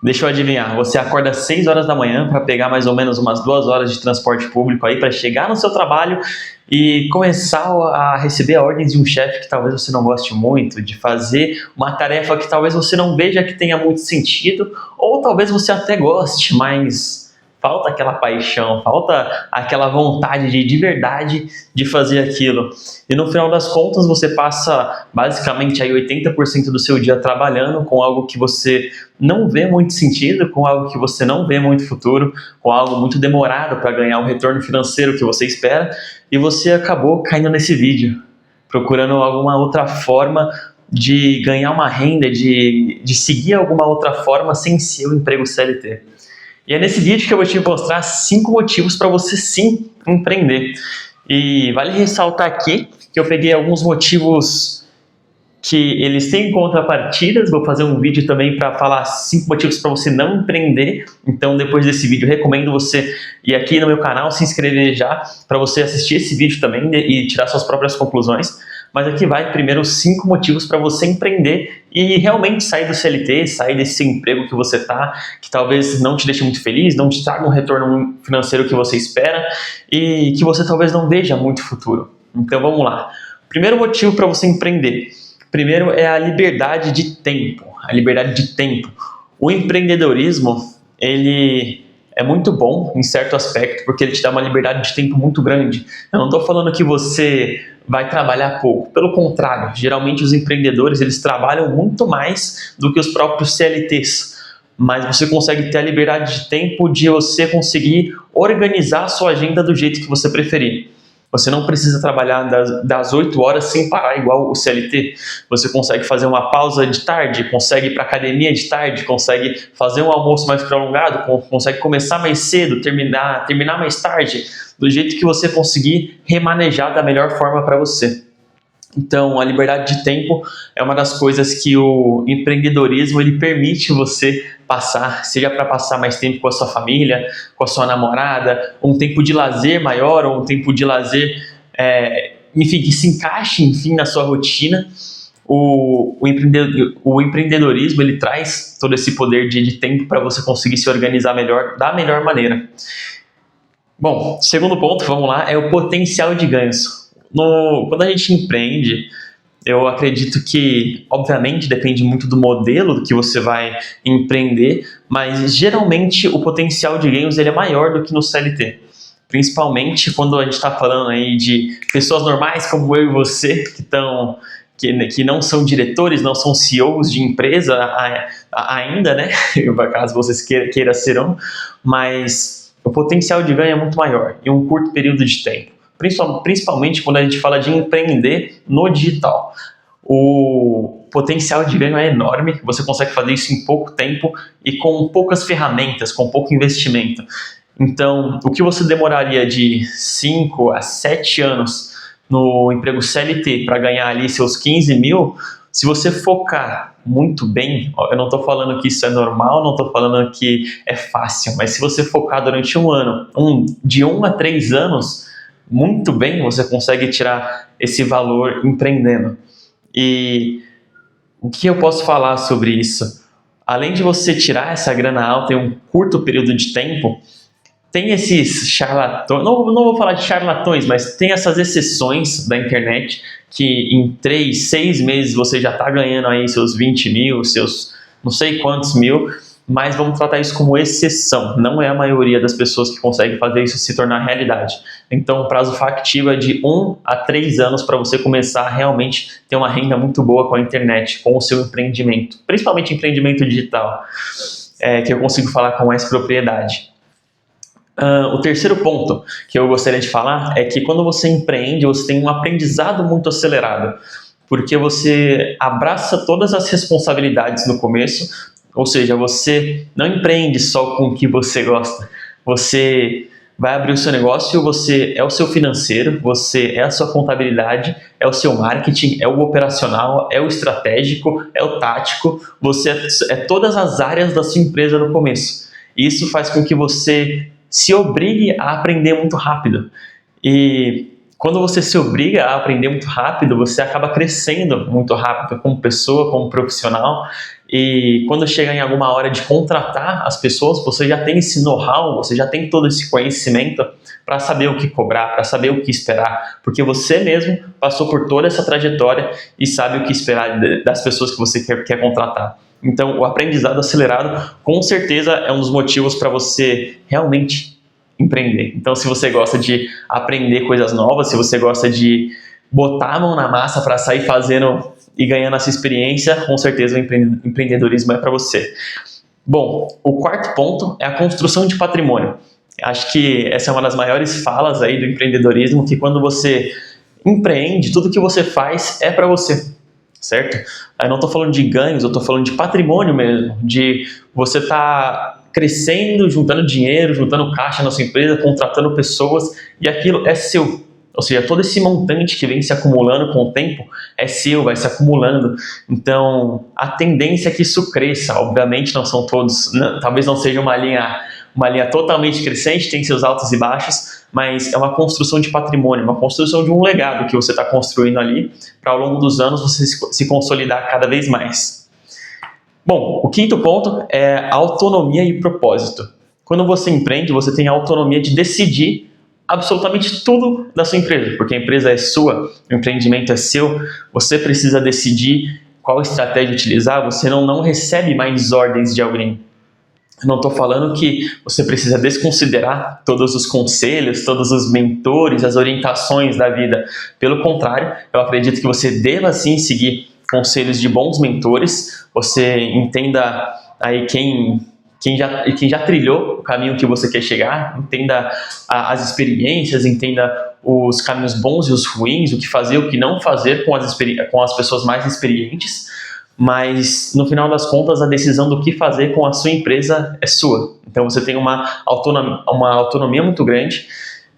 Deixa eu adivinhar, você acorda às 6 horas da manhã para pegar mais ou menos umas 2 horas de transporte público aí para chegar no seu trabalho e começar a receber ordens de um chefe que talvez você não goste muito, de fazer uma tarefa que talvez você não veja que tenha muito sentido, ou talvez você até goste, mas falta aquela paixão, falta aquela vontade de verdade de fazer aquilo. E no final das contas você passa basicamente aí 80% do seu dia trabalhando com algo que você não vê muito sentido, com algo que você não vê muito futuro, com algo muito demorado para ganhar o retorno financeiro que você espera, e você acabou caindo nesse vídeo, procurando alguma outra forma de ganhar uma renda, de seguir alguma outra forma sem ser o emprego CLT. E é nesse vídeo que eu vou te mostrar 5 motivos para você sim empreender. E vale ressaltar aqui que eu peguei alguns motivos que eles têm contrapartidas. Vou fazer um vídeo também para falar 5 motivos para você não empreender. Então, depois desse vídeo, recomendo você ir aqui no meu canal, se inscrever já, para você assistir esse vídeo também e tirar suas próprias conclusões. Mas aqui vai primeiro 5 motivos para você empreender e realmente sair do CLT, sair desse emprego que você está, que talvez não te deixe muito feliz, não te traga um retorno financeiro que você espera e que você talvez não veja muito futuro. Então vamos lá. Primeiro motivo para você empreender. Primeiro é a liberdade de tempo. A liberdade de tempo. O empreendedorismo, ele é muito bom em certo aspecto, porque ele te dá uma liberdade de tempo muito grande. Eu não estou falando que você vai trabalhar pouco. Pelo contrário, geralmente os empreendedores eles trabalham muito mais do que os próprios CLTs. Mas você consegue ter a liberdade de tempo de você conseguir organizar a sua agenda do jeito que você preferir. Você não precisa trabalhar das 8 horas sem parar igual o CLT. Você consegue fazer uma pausa de tarde, consegue ir para a academia de tarde, consegue fazer um almoço mais prolongado, consegue começar mais cedo, terminar mais tarde, do jeito que você conseguir remanejar da melhor forma para você. Então, a liberdade de tempo é uma das coisas que o empreendedorismo ele permite você passar, seja para passar mais tempo com a sua família, com a sua namorada, um tempo de lazer maior, ou um tempo de lazer, enfim, que se encaixe, enfim, na sua rotina. O empreendedorismo ele traz todo esse poder de tempo para você conseguir se organizar melhor, da melhor maneira. Bom, segundo ponto, vamos lá, é o potencial de ganhos. Quando a gente empreende, eu acredito que, obviamente, depende muito do modelo que você vai empreender, mas geralmente o potencial de ganhos ele é maior do que no CLT. Principalmente quando a gente está falando aí de pessoas normais como eu e você, que não são diretores, não são CEOs de empresa ainda, né? Caso vocês queiram ser um, mas o potencial de ganho é muito maior em um curto período de tempo. Principalmente quando a gente fala de empreender no digital. O potencial de ganho é enorme, você consegue fazer isso em pouco tempo e com poucas ferramentas, com pouco investimento. Então, o que você demoraria de 5 a 7 anos no emprego CLT para ganhar ali seus 15 mil, se você focar muito bem, eu não estou falando que isso é normal, não estou falando que é fácil, mas se você focar durante um ano, de 1 a 3 anos, muito bem, você consegue tirar esse valor empreendendo. E o que eu posso falar sobre isso? Além de você tirar essa grana alta em um curto período de tempo, tem esses charlatões, não vou falar de charlatões, mas tem essas exceções da internet que em 3, 6 meses você já está ganhando aí seus 20 mil, seus não sei quantos mil, mas vamos tratar isso como exceção, não é a maioria das pessoas que conseguem fazer isso se tornar realidade. Então, o prazo factível é de 1 a 3 anos para você começar a realmente ter uma renda muito boa com a internet, com o seu empreendimento, principalmente empreendimento digital, que eu consigo falar com mais propriedade. O terceiro ponto que eu gostaria de falar é que quando você empreende, você tem um aprendizado muito acelerado, porque você abraça todas as responsabilidades no começo. Ou seja, você não empreende só com o que você gosta. Você vai abrir o seu negócio, você é o seu financeiro, você é a sua contabilidade, é o seu marketing, é o operacional, é o estratégico, é o tático. Você é todas as áreas da sua empresa no começo. Isso faz com que você se obrigue a aprender muito rápido. E quando você se obriga a aprender muito rápido, você acaba crescendo muito rápido como pessoa, como profissional, e quando chegar em alguma hora de contratar as pessoas, você já tem esse know-how, você já tem todo esse conhecimento para saber o que cobrar, para saber o que esperar, porque você mesmo passou por toda essa trajetória e sabe o que esperar das pessoas que você quer contratar. Então, o aprendizado acelerado, com certeza, é um dos motivos para você realmente empreender. Então, se você gosta de aprender coisas novas, se você gosta de botar a mão na massa para sair fazendo e ganhando essa experiência, com certeza o empreendedorismo é para você. Bom, o quarto ponto é a construção de patrimônio. Acho que essa é uma das maiores falas aí do empreendedorismo, que quando você empreende, tudo que você faz é para você, certo? Eu não estou falando de ganhos, eu estou falando de patrimônio mesmo, de você estar crescendo, juntando dinheiro, juntando caixa na sua empresa, contratando pessoas, e aquilo é seu. Ou seja, todo esse montante que vem se acumulando com o tempo é seu, vai se acumulando. Então, a tendência é que isso cresça. Obviamente, não são todos, talvez não seja uma linha totalmente crescente, tem seus altos e baixos, mas é uma construção de patrimônio, uma construção de um legado que você está construindo ali, para ao longo dos anos você se consolidar cada vez mais. Bom, o quinto ponto é autonomia e propósito. Quando você empreende, você tem a autonomia de decidir absolutamente tudo da sua empresa, porque a empresa é sua, o empreendimento é seu, você precisa decidir qual estratégia utilizar, você não recebe mais ordens de alguém. Eu não estou falando que você precisa desconsiderar todos os conselhos, todos os mentores, as orientações da vida. Pelo contrário, eu acredito que você deva sim seguir conselhos de bons mentores, você entenda aí quem já trilhou o caminho que você quer chegar, entenda as experiências, entenda os caminhos bons e os ruins, o que fazer, o que não fazer com as pessoas mais experientes, mas no final das contas a decisão do que fazer com a sua empresa é sua. Então você tem uma autonomia muito grande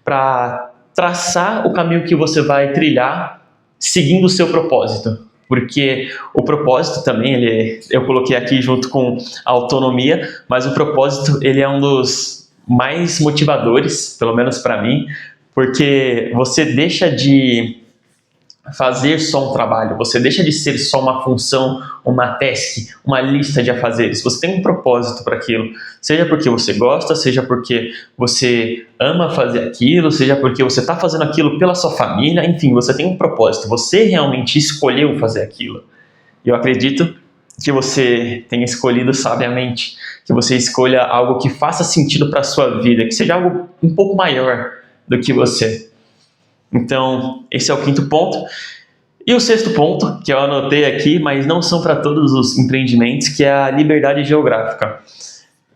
para traçar o caminho que você vai trilhar seguindo o seu propósito. Porque o propósito também, eu coloquei aqui junto com a autonomia, mas o propósito ele é um dos mais motivadores, pelo menos para mim, porque você deixa de fazer só um trabalho, você deixa de ser só uma função, uma task, uma lista de afazeres. Você tem um propósito para aquilo, seja porque você gosta, seja porque você ama fazer aquilo, seja porque você está fazendo aquilo pela sua família, enfim, você tem um propósito, você realmente escolheu fazer aquilo. E eu acredito que você tenha escolhido sabiamente, que você escolha algo que faça sentido para a sua vida, que seja algo um pouco maior do que você. Então, esse é o quinto ponto. E o sexto ponto, que eu anotei aqui, mas não são para todos os empreendimentos, que é a liberdade geográfica.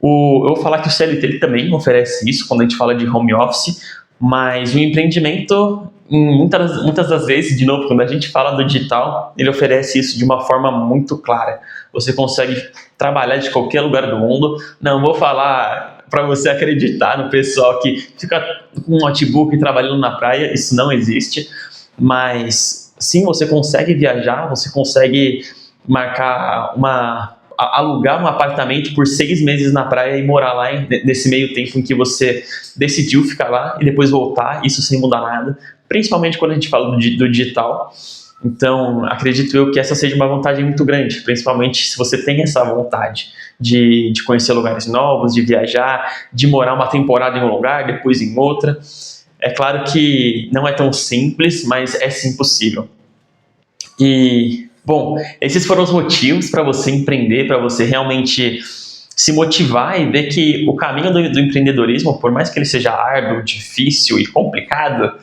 Eu vou falar que o CLT ele também oferece isso quando a gente fala de home office, mas o empreendimento, muitas das vezes, de novo, quando a gente fala do digital, ele oferece isso de uma forma muito clara. Você consegue trabalhar de qualquer lugar do mundo. Não vou falar para você acreditar no pessoal que fica com um notebook trabalhando na praia, isso não existe, mas sim, você consegue viajar, você consegue alugar um apartamento por 6 meses na praia e morar lá nesse meio tempo em que você decidiu ficar lá e depois voltar, isso sem mudar nada, principalmente quando a gente fala do digital. Então, acredito eu que essa seja uma vantagem muito grande, principalmente se você tem essa vontade de conhecer lugares novos, de viajar, de morar uma temporada em um lugar, depois em outra. É claro que não é tão simples, mas é sim possível. E, bom, esses foram os motivos para você empreender, para você realmente se motivar e ver que o caminho do empreendedorismo, por mais que ele seja árduo, difícil e complicado,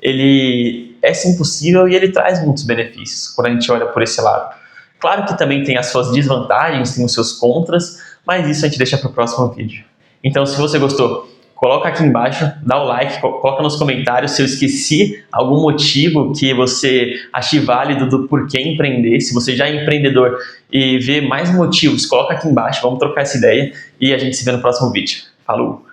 ele é sim possível e ele traz muitos benefícios quando a gente olha por esse lado. Claro que também tem as suas desvantagens, tem os seus contras, mas isso a gente deixa para o próximo vídeo. Então, se você gostou, coloca aqui embaixo, dá o like, coloca nos comentários se eu esqueci algum motivo que você ache válido do porquê empreender. Se você já é empreendedor e vê mais motivos, coloca aqui embaixo, vamos trocar essa ideia e a gente se vê no próximo vídeo. Falou!